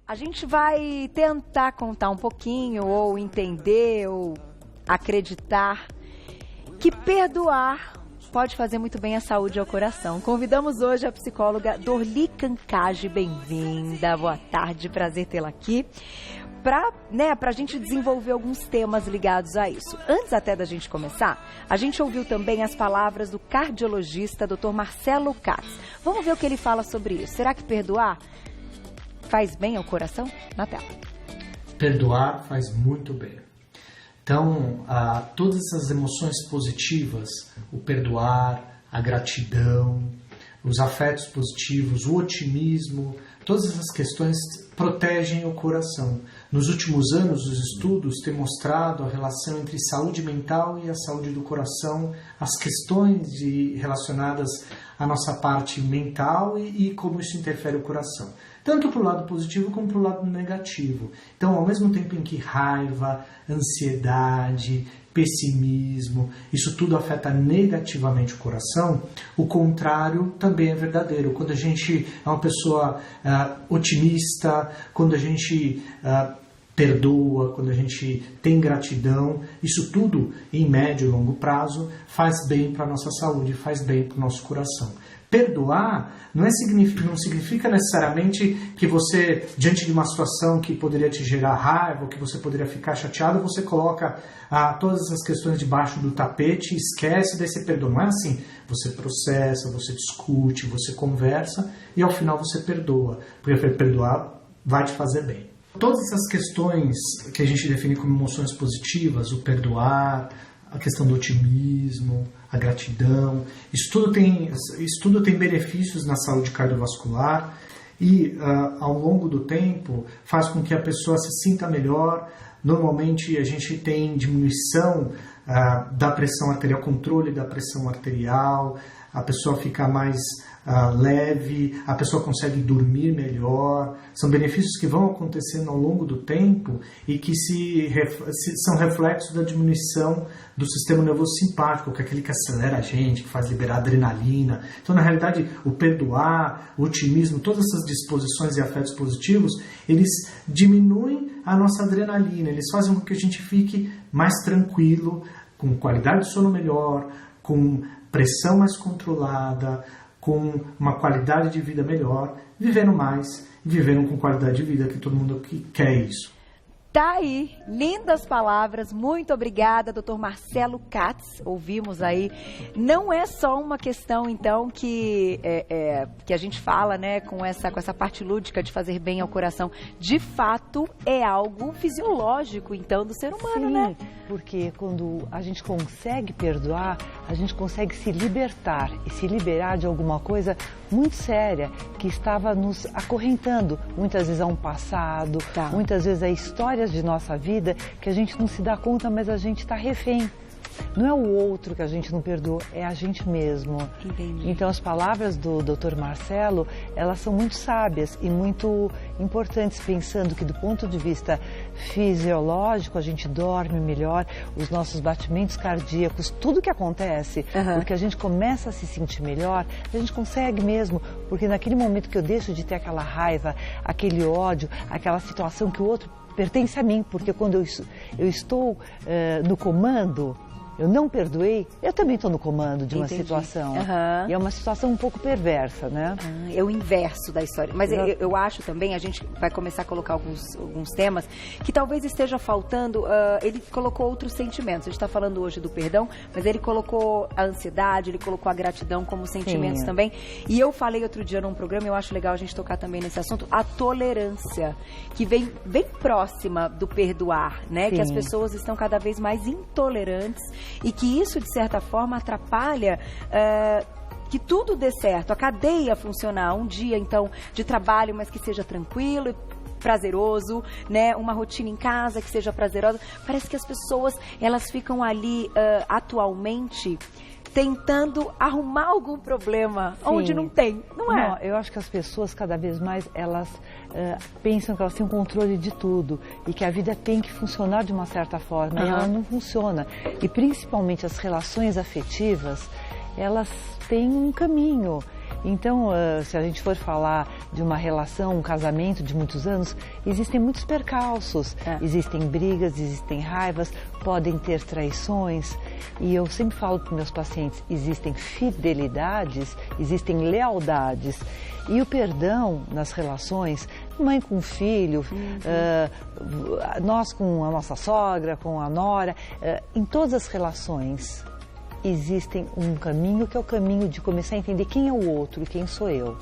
A gente vai tentar contar um pouquinho, ou entender, ou acreditar que perdoar pode fazer muito bem à saúde e ao coração. Convidamos hoje a psicóloga Dorli Cancage. Bem-vinda, boa tarde, prazer tê-la aqui. Pra gente desenvolver alguns temas ligados a isso. Antes até da gente começar, a gente ouviu também as palavras do cardiologista Dr. Marcelo Katz. Vamos ver o que ele fala sobre isso. Será que perdoar faz bem ao coração? Na tela. Perdoar faz muito bem. Então, todas essas emoções positivas, o perdoar, a gratidão, os afetos positivos, o otimismo, todas essas questões protegem o coração. Nos últimos anos, os estudos têm mostrado a relação entre saúde mental e a saúde do coração, as questões relacionadas à nossa parte mental e como isso interfere o coração. Tanto para o lado positivo como para o lado negativo. Então, ao mesmo tempo em que raiva, ansiedade, pessimismo, isso tudo afeta negativamente o coração, o contrário também é verdadeiro. Quando a gente é uma pessoa otimista, quando a gente perdoa, quando a gente tem gratidão, isso tudo, em médio e longo prazo, faz bem para a nossa saúde, faz bem para o nosso coração. Perdoar não significa necessariamente que você, diante de uma situação que poderia te gerar raiva, ou que você poderia ficar chateado, você coloca todas essas questões debaixo do tapete, esquece, daí você perdoa. Não é assim. Você processa, você discute, você conversa e ao final você perdoa. Porque perdoar vai te fazer bem. Todas essas questões que a gente define como emoções positivas, o perdoar, a questão do otimismo, a gratidão, isso tudo tem benefícios na saúde cardiovascular e ao longo do tempo faz com que a pessoa se sinta melhor. Normalmente a gente tem diminuição da pressão arterial, controle da pressão arterial, a pessoa fica mais leve, a pessoa consegue dormir melhor. São benefícios que vão acontecendo ao longo do tempo e que são reflexos da diminuição do sistema nervoso simpático, que é aquele que acelera a gente, que faz liberar adrenalina. Então, na realidade, o perdoar, o otimismo, todas essas disposições e afetos positivos, eles diminuem a nossa adrenalina, eles fazem com que a gente fique mais tranquilo, com qualidade de sono melhor, com pressão mais controlada, com uma qualidade de vida melhor, vivendo mais, vivendo com qualidade de vida, que todo mundo quer isso. Tá aí, lindas palavras, muito obrigada, Dr. Marcelo Katz, ouvimos aí. Não é só uma questão, então, que a gente fala, né, com essa parte lúdica de fazer bem ao coração. De fato, é algo fisiológico, então, do ser humano, Sim, né? Porque quando a gente consegue perdoar, a gente consegue se libertar e se liberar de alguma coisa muito séria que estava nos acorrentando, muitas vezes a um passado, muitas vezes a histórias de nossa vida que a gente não se dá conta, mas a gente está refém. Não é o outro que a gente não perdoa, é a gente mesmo. Entendi. Então as palavras do Dr. Marcelo, elas são muito sábias e muito importantes, pensando que do ponto de vista fisiológico a gente dorme melhor, os nossos batimentos cardíacos, tudo que acontece, porque a gente começa a se sentir melhor, a gente consegue mesmo, porque naquele momento que eu deixo de ter aquela raiva, aquele ódio, aquela situação que o outro pertence a mim, porque quando eu estou no comando, eu não perdoei, eu também estou no comando de uma situação. E é uma situação um pouco perversa, né? É o inverso da história. Mas eu acho também, a gente vai começar a colocar alguns temas, que talvez esteja faltando, ele colocou outros sentimentos. A gente está falando hoje do perdão, mas ele colocou a ansiedade, ele colocou a gratidão como sentimentos também. E eu falei outro dia num programa, e eu acho legal a gente tocar também nesse assunto, a tolerância, que vem bem próxima do perdoar, né? Que as pessoas estão cada vez mais intolerantes e que isso, de certa forma, atrapalha que tudo dê certo, a cadeia funcionar. Um dia, então, de trabalho, mas que seja tranquilo e prazeroso, né? Uma rotina em casa que seja prazerosa. Parece que as pessoas, elas ficam ali atualmente tentando arrumar algum problema onde não tem, não é? Não, eu acho que as pessoas cada vez mais elas pensam que elas têm o controle de tudo e que a vida tem que funcionar de uma certa forma, e ela não funciona. E principalmente as relações afetivas, elas têm um caminho. Então, se a gente for falar de uma relação, um casamento de muitos anos, existem muitos percalços, existem brigas, existem raivas, podem ter traições. E eu sempre falo para meus pacientes, existem fidelidades, existem lealdades. E o perdão nas relações, mãe com filho, nós com a nossa sogra, com a nora, em todas as relações existem um caminho que é o caminho de começar a entender quem é o outro e quem sou eu.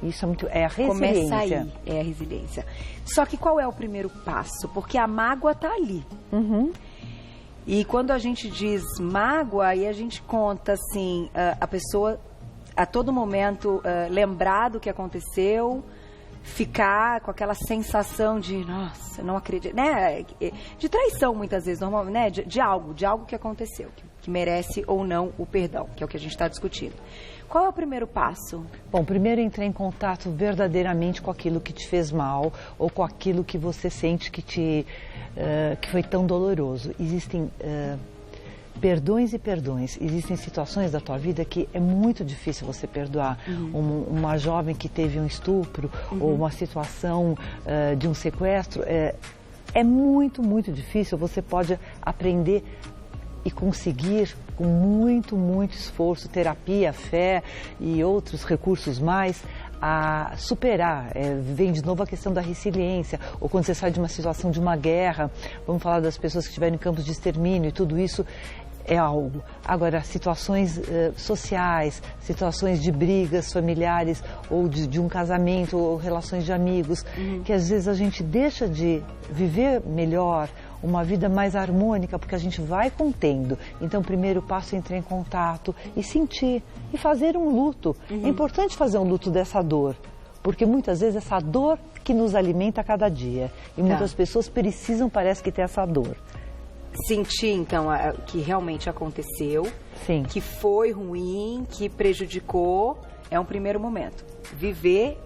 Isso é a resiliência. Começa aí, é a resiliência. Só que qual é o primeiro passo? Porque a mágoa está ali. E quando a gente diz mágoa, aí a gente conta assim, a pessoa a todo momento lembrar do que aconteceu, ficar com aquela sensação de, nossa, não acredito, né? De traição muitas vezes, normalmente, né? De algo que aconteceu, que merece ou não o perdão, que é o que a gente está discutindo. Qual é o primeiro passo? Bom, primeiro entrar em contato verdadeiramente com aquilo que te fez mal ou com aquilo que você sente que foi tão doloroso. Existem perdões e perdões. Existem situações da tua vida que é muito difícil você perdoar. Uma jovem que teve um estupro ou uma situação de um sequestro, é muito, muito difícil. Você pode aprender e conseguir, com muito, muito esforço, terapia, fé e outros recursos mais, a superar. Vem de novo a questão da resiliência, ou quando você sai de uma situação de uma guerra, vamos falar das pessoas que estiveram em campos de extermínio, e tudo isso é algo. Agora, situações sociais, situações de brigas familiares, ou de um casamento, ou relações de amigos, que às vezes a gente deixa de viver melhor, uma vida mais harmônica, porque a gente vai contendo. Então, o primeiro passo é entrar em contato e sentir, e fazer um luto. É importante fazer um luto dessa dor, porque muitas vezes essa dor que nos alimenta a cada dia. E muitas pessoas precisam, parece que, ter essa dor. Sentir, então, que realmente aconteceu, Sim. que foi ruim, que prejudicou, é um primeiro momento. Viver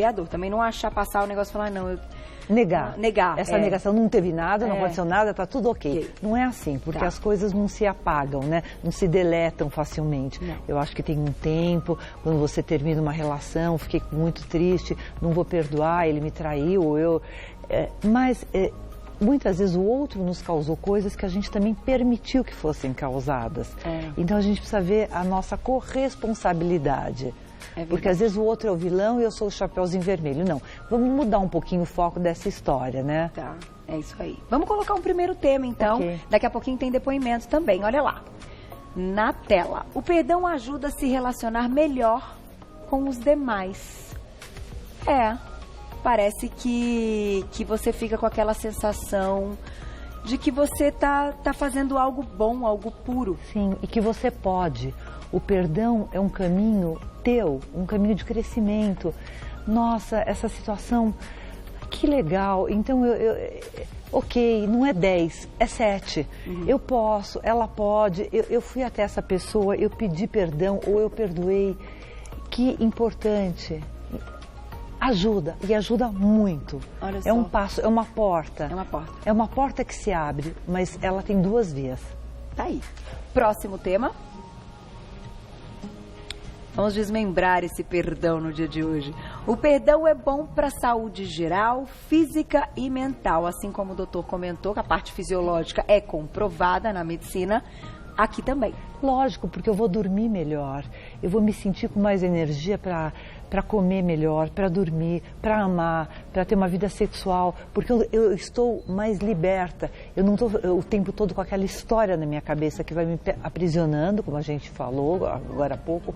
a dor. Também não achar passar o negócio e falar, não, eu... Negar. Essa negação, não teve nada, não aconteceu nada, tá tudo ok. Não é assim, porque as coisas não se apagam, né? Não se deletam facilmente. Não. Eu acho que tem um tempo, quando você termina uma relação, fiquei muito triste, não vou perdoar, ele me traiu, mas muitas vezes o outro nos causou coisas que a gente também permitiu que fossem causadas. Então a gente precisa ver a nossa corresponsabilidade. Porque às vezes o outro é o vilão e eu sou o chapeuzinho vermelho. Não, vamos mudar um pouquinho o foco dessa história, né? Tá, é isso aí. Vamos colocar um primeiro tema, então. Daqui a pouquinho tem depoimento também, olha lá. Na tela. O perdão ajuda a se relacionar melhor com os demais. Parece que você fica com aquela sensação de que você tá fazendo algo bom, algo puro. Sim, e que você pode. O perdão é um caminho teu, um caminho de crescimento. Nossa, essa situação, que legal. Então, ok, não é 10, é 7. Eu posso, ela pode, eu fui até essa pessoa, eu pedi perdão ou eu perdoei. Que importante. Ajuda, e ajuda muito. Olha só. É um passo, é uma porta. É uma porta. É uma porta que se abre, mas ela tem 2 vias. Tá aí. Próximo tema. Vamos desmembrar esse perdão no dia de hoje. O perdão é bom para a saúde geral, física e mental. Assim como o doutor comentou, que a parte fisiológica é comprovada na medicina, aqui também. Lógico, porque eu vou dormir melhor, eu vou me sentir com mais energia para comer melhor, para dormir, para amar, para ter uma vida sexual, porque eu estou mais liberta. Eu não estou o tempo todo com aquela história na minha cabeça que vai me aprisionando, como a gente falou agora há pouco.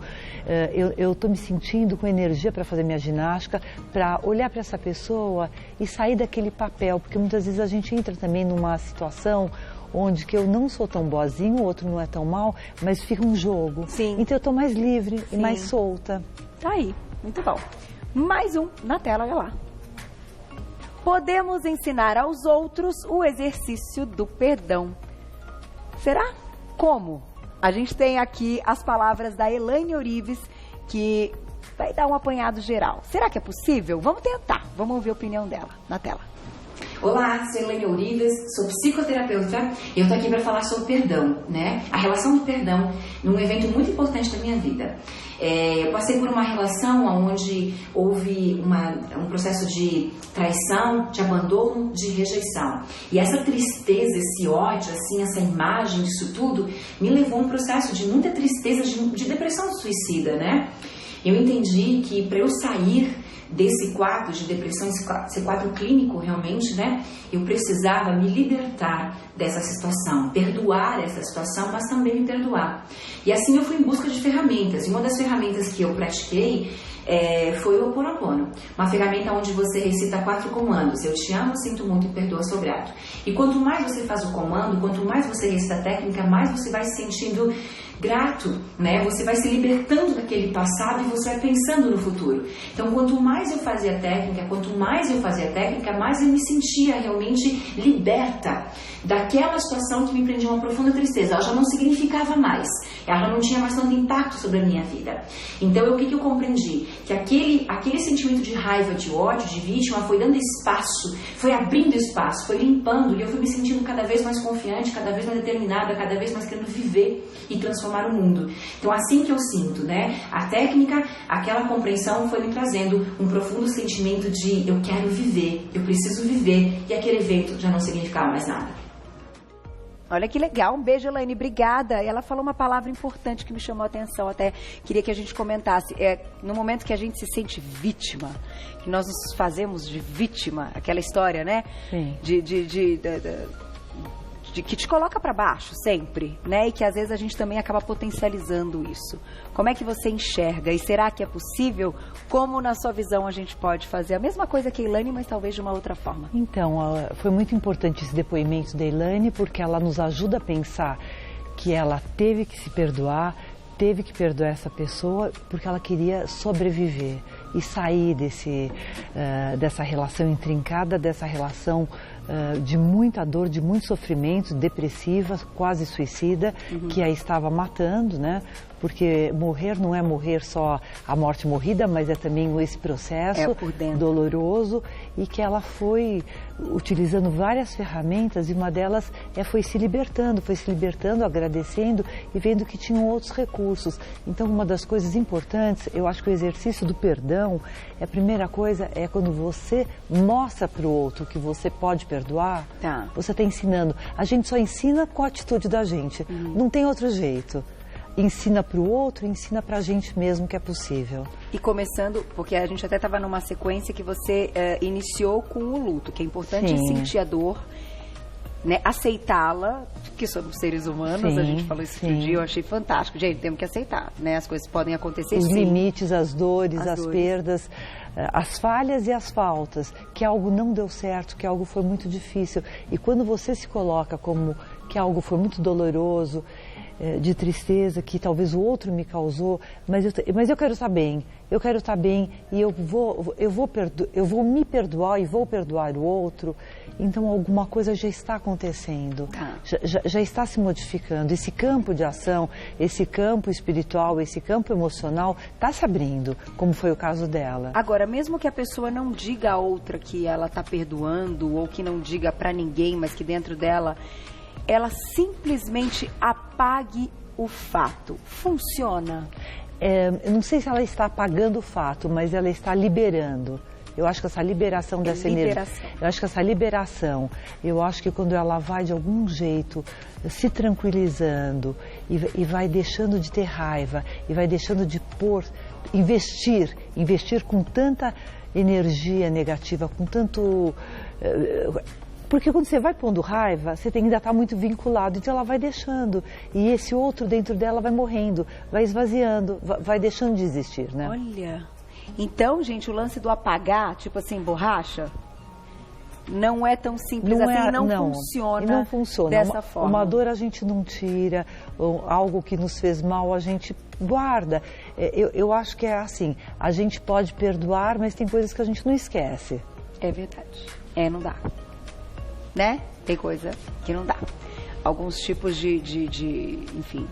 Eu estou me sentindo com energia para fazer minha ginástica, para olhar para essa pessoa e sair daquele papel, porque muitas vezes a gente entra também numa situação onde que eu não sou tão boazinho, o outro não é tão mal, mas fica um jogo. Sim. Então eu estou mais livre e mais solta. Tá aí, muito bom. Mais um na tela, olha lá. Podemos ensinar aos outros o exercício do perdão. Será? Como? A gente tem aqui as palavras da Elaine Orives, que vai dar um apanhado geral. Será que é possível? Vamos tentar. Vamos ouvir a opinião dela na tela. Olá, sou Elaine Orives, sou psicoterapeuta e eu estou aqui para falar sobre perdão, né? A relação do perdão num evento muito importante da minha vida. Eu passei por uma relação onde houve um processo de traição, de abandono, de rejeição. E essa tristeza, esse ódio, assim, essa imagem disso tudo, me levou a um processo de muita tristeza, de depressão suicida, né? Eu entendi que para eu sair desse quadro de depressão, esse quadro clínico realmente, né, eu precisava me libertar dessa situação, perdoar essa situação, mas também me perdoar. E assim eu fui em busca de ferramentas, e uma das ferramentas que eu pratiquei foi o Ho'oponopono, uma ferramenta onde você recita 4 comandos: eu te amo, sinto muito e perdoa, sou grato. E quanto mais você faz o comando, quanto mais você recita a técnica, mais você vai se sentindo grato, né? Você vai se libertando daquele passado e você vai pensando no futuro. Então, quanto mais eu fazia a técnica, mais eu me sentia realmente liberta daquela situação que me prendia uma profunda tristeza. Ela já não significava mais, ela já não tinha mais tanto impacto sobre a minha vida. Então, o que eu compreendi? Que aquele sentimento de raiva, de ódio, de vítima foi dando espaço, foi abrindo espaço, foi limpando, e eu fui me sentindo cada vez mais confiante, cada vez mais determinada, cada vez mais querendo viver e transformar o mundo. Então, assim que eu sinto, né? A técnica, aquela compreensão foi me trazendo um profundo sentimento de eu quero viver, eu preciso viver, e aquele evento já não significava mais nada. Olha que legal, um beijo, Elaine, obrigada. Ela falou uma palavra importante que me chamou a atenção, até queria que a gente comentasse. No momento que a gente se sente vítima, que nós nos fazemos de vítima, aquela história, né? Sim. De que te coloca para baixo sempre, né? E que às vezes a gente também acaba potencializando isso. Como é que você enxerga? E será que é possível? Como na sua visão a gente pode fazer a mesma coisa que a Elaine, mas talvez de uma outra forma? Então, foi muito importante esse depoimento da Elaine, porque ela nos ajuda a pensar que ela teve que se perdoar, teve que perdoar essa pessoa porque ela queria sobreviver e sair dessa relação intrincada, dessa relação de muita dor, de muito sofrimento, depressiva, quase suicida, que a estava matando, né? Porque morrer não é morrer só a morte morrida, mas é também esse processo doloroso, e que ela foi utilizando várias ferramentas, e uma delas foi se libertando, agradecendo e vendo que tinham outros recursos. Então, uma das coisas importantes, eu acho que o exercício do perdão, a primeira coisa é quando você mostra para o outro que você pode perdoar, você está ensinando. A gente só ensina com a atitude da gente, não tem outro jeito. Ensina para o outro, ensina para a gente mesmo que é possível. E começando, porque a gente até estava numa sequência que você iniciou com o luto, que é importante sentir a dor, né, aceitá-la, que somos seres humanos, a gente falou isso outro dia, eu achei fantástico. Gente, temos que aceitar, né? As coisas podem acontecer, os limites, as dores, as perdas, as falhas e as faltas, que algo não deu certo, que algo foi muito difícil. E quando você se coloca como que algo foi muito doloroso, de tristeza que talvez o outro me causou, mas eu quero estar bem, e eu vou me perdoar e vou perdoar o outro. Então alguma coisa já está acontecendo, já está se modificando. Esse campo de ação, esse campo espiritual, esse campo emocional está se abrindo, como foi o caso dela. Agora, mesmo que a pessoa não diga a outra que ela está perdoando, ou que não diga para ninguém, mas que dentro dela ela simplesmente apague o fato. Funciona? Eu não sei se ela está apagando o fato, mas ela está liberando. Eu acho que essa liberação dessa energia, eu acho que quando ela vai de algum jeito se tranquilizando e vai deixando de ter raiva, e vai deixando de investir com tanta energia negativa, com tanto... Porque quando você vai pondo raiva, você ainda está muito vinculado, então ela vai deixando. E esse outro dentro dela vai morrendo, vai esvaziando, vai deixando de existir, né? Olha, então, gente, o lance do apagar, tipo assim, borracha, não é tão simples assim, não funciona dessa forma. Uma dor a gente não tira, algo que nos fez mal a gente guarda. Eu acho que é assim, a gente pode perdoar, mas tem coisas que a gente não esquece. É verdade, não dá. Né? Tem coisa que não dá. Alguns tipos enfim,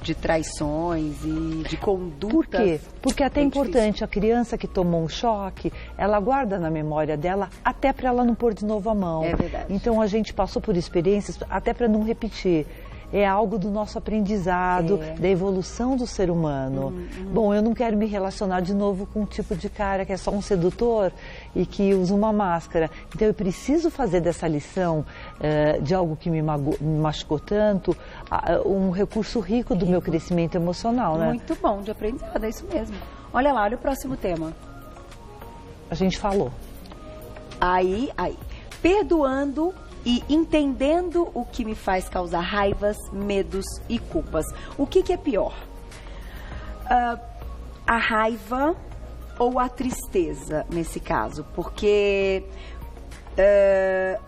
de traições e de condutas. Por quê? Porque até é importante, a criança que tomou um choque, ela guarda na memória dela até para ela não pôr de novo a mão. É verdade. Então a gente passou por experiências até para não repetir. é algo do nosso aprendizado, da evolução do ser humano. Bom, eu não quero me relacionar de novo com um tipo de cara que é só um sedutor e que usa uma máscara. Então eu preciso fazer dessa lição de algo que me machucou tanto um recurso rico do meu crescimento emocional, né? Muito bom de aprendizado, é isso mesmo. Olha lá, olha o próximo tema. A gente falou. Aí. Perdoando e entendendo o que me faz causar raivas, medos e culpas. O que é pior? A raiva ou a tristeza, nesse caso? Porque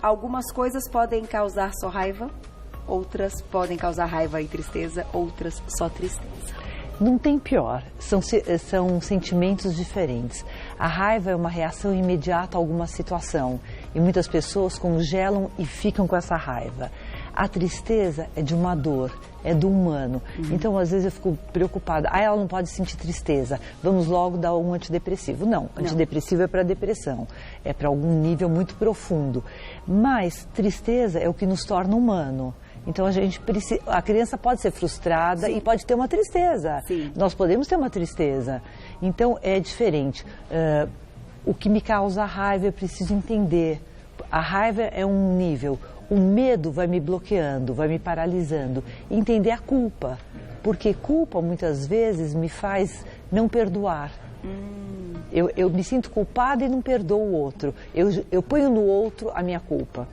algumas coisas podem causar só raiva, outras podem causar raiva e tristeza, outras só tristeza. Não tem pior, são sentimentos diferentes. A raiva é uma reação imediata a alguma situação e muitas pessoas congelam e ficam com essa raiva. A tristeza é de uma dor, é do humano. Então, às vezes eu fico preocupada. Ela não pode sentir tristeza, vamos logo dar um antidepressivo. Não, antidepressivo é para depressão, é para algum nível muito profundo. Mas tristeza é o que nos torna humano. Então a criança pode ser frustrada e pode ter uma tristeza. Nós podemos ter uma tristeza. Então é diferente. O que me causa raiva eu preciso entender. A raiva é um nível. O medo vai me bloqueando, vai me paralisando. Entender a culpa. Porque culpa muitas vezes me faz não perdoar. Eu me sinto culpada e não perdoo o outro. Eu ponho no outro a minha culpa.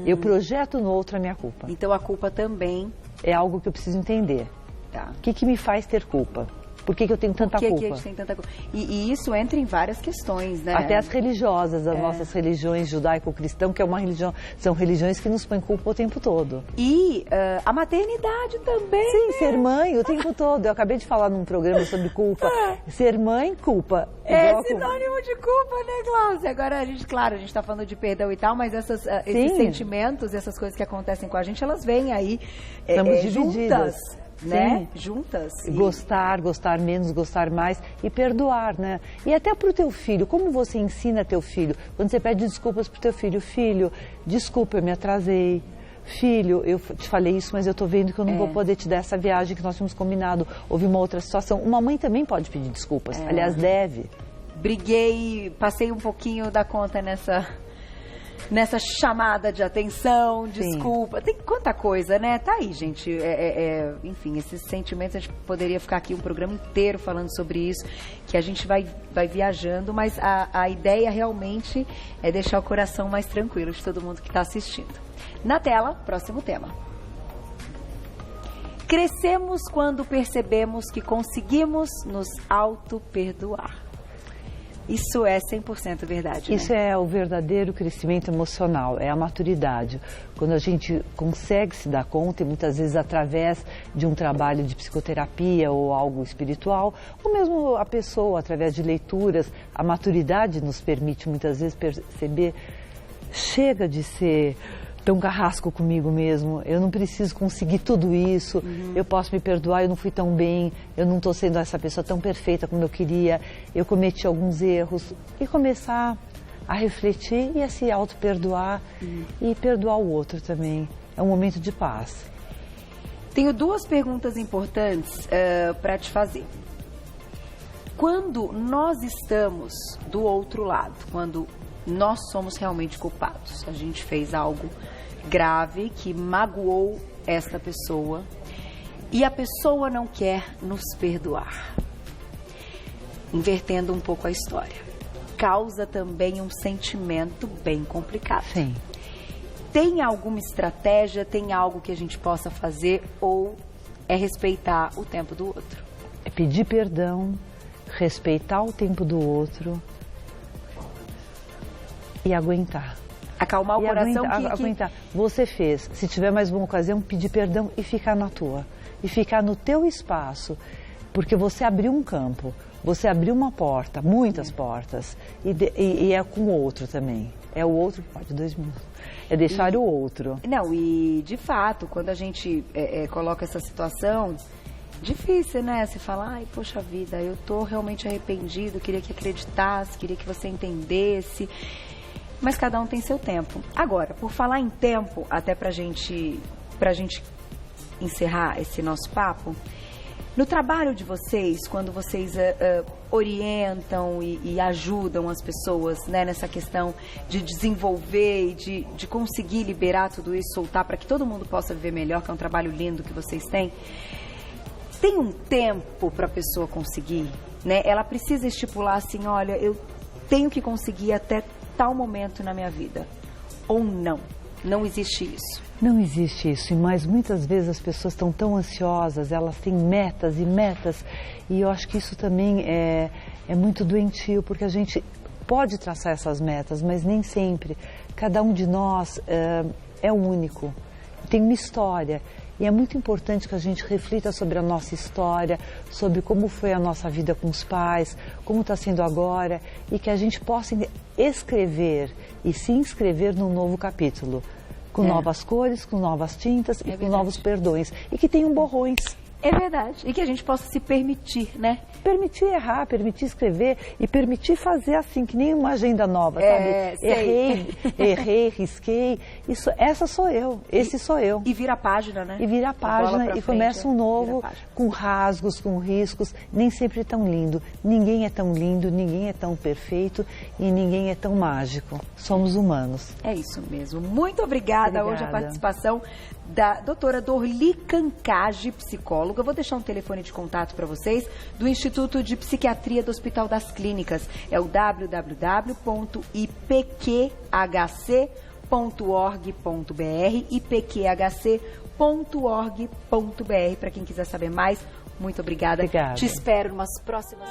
Eu projeto no outro a minha culpa. Então a culpa também é algo que eu preciso entender. Tá. O que me faz ter culpa? Por que eu tenho tanta culpa? Que a gente tem tanta culpa? E isso entra em várias questões, né? Até as religiosas, as nossas religiões judaico-cristã, que é uma religião, são religiões que nos põem culpa o tempo todo. E a maternidade também. Sim, ser mãe o tempo todo. Eu acabei de falar num programa sobre culpa. Ser mãe, culpa. É sinônimo de culpa, né, Glaucia? Agora, a gente está falando de perdão e tal, mas esses sentimentos, essas coisas que acontecem com a gente, elas vêm aí juntas. Né? Juntas. Gostar menos, gostar mais e perdoar, né? E até pro teu filho, como você ensina teu filho? Quando você pede desculpas pro teu filho, filho, desculpa, eu me atrasei. Filho, eu te falei isso, mas eu tô vendo que eu não vou poder te dar essa viagem que nós tínhamos combinado. Houve uma outra situação. Uma mãe também pode pedir desculpas, aliás, deve. Briguei, passei um pouquinho da conta nessa chamada de atenção, desculpa, tem quanta coisa, né? Tá aí, gente, enfim, esses sentimentos, a gente poderia ficar aqui um programa inteiro falando sobre isso, que a gente vai viajando, mas a ideia realmente é deixar o coração mais tranquilo de todo mundo que está assistindo. Na tela, próximo tema. Crescemos quando percebemos que conseguimos nos auto-perdoar. Isso é 100% verdade, né? Isso é o verdadeiro crescimento emocional, é a maturidade. Quando a gente consegue se dar conta, e muitas vezes através de um trabalho de psicoterapia ou algo espiritual, ou mesmo a pessoa, através de leituras, a maturidade nos permite muitas vezes perceber, chega de ser tão carrasco comigo mesmo, eu não preciso conseguir tudo isso, eu posso me perdoar, eu não fui tão bem, eu não estou sendo essa pessoa tão perfeita como eu queria, eu cometi alguns erros, e começar a refletir e a se auto-perdoar e perdoar o outro também. É um momento de paz. Tenho duas perguntas importantes para te fazer. Quando nós estamos do outro lado, quando nós somos realmente culpados, a gente fez algo grave que magoou esta pessoa e a pessoa não quer nos perdoar, invertendo um pouco a história, causa também um sentimento bem complicado. Sim. Tem alguma estratégia, tem algo que a gente possa fazer ou é respeitar o tempo do outro? É pedir perdão, respeitar o tempo do outro e aguentar. Acalmar o coração. Aguentar. Você fez. Se tiver mais uma ocasião, pedir perdão e ficar na tua. E ficar no teu espaço. Porque você abriu um campo. Você abriu uma porta, muitas portas. E é com o outro também. É o outro que pode 2 minutos. É deixar o outro. Não, e de fato, quando a gente coloca essa situação, difícil, né? Você fala, ai, poxa vida, eu tô realmente arrependido, queria que acreditasse, queria que você entendesse. Mas cada um tem seu tempo. Agora, por falar em tempo, até pra gente encerrar esse nosso papo, no trabalho de vocês, quando vocês orientam e ajudam as pessoas, né, nessa questão de desenvolver e de conseguir liberar tudo isso, soltar para que todo mundo possa viver melhor, que é um trabalho lindo que vocês têm, tem um tempo para a pessoa conseguir, né? Ela precisa estipular assim, olha, eu tenho que conseguir até tal momento na minha vida, ou não? Não existe isso. Não existe isso, mas muitas vezes as pessoas estão tão ansiosas, elas têm metas e metas, e eu acho que isso também é muito doentio, porque a gente pode traçar essas metas, mas nem sempre. Cada um de nós é único, tem uma história, e é muito importante que a gente reflita sobre a nossa história, sobre como foi a nossa vida com os pais, como está sendo agora, e que a gente possa escrever e se inscrever num novo capítulo. Com novas cores, com novas tintas e com novos perdões. E que tenham borrões. É verdade. E que a gente possa se permitir, né? Permitir errar, permitir escrever e permitir fazer assim, que nem uma agenda nova, sabe? Errei, risquei. Essa sou eu, esse sou eu. E vira a página, né? E vira a página e começa um novo, com rasgos, com riscos, nem sempre tão lindo. Ninguém é tão lindo, ninguém é tão perfeito e ninguém é tão mágico. Somos humanos. É isso mesmo. Muito obrigada. Hoje a participação da doutora Dorli Cancage, psicóloga. Eu vou deixar um telefone de contato para vocês do Instituto de Psiquiatria do Hospital das Clínicas. É o www.ipqhc.org.br, ipqhc.org.br, para quem quiser saber mais. Muito obrigada. Obrigada. Te espero nas próximas...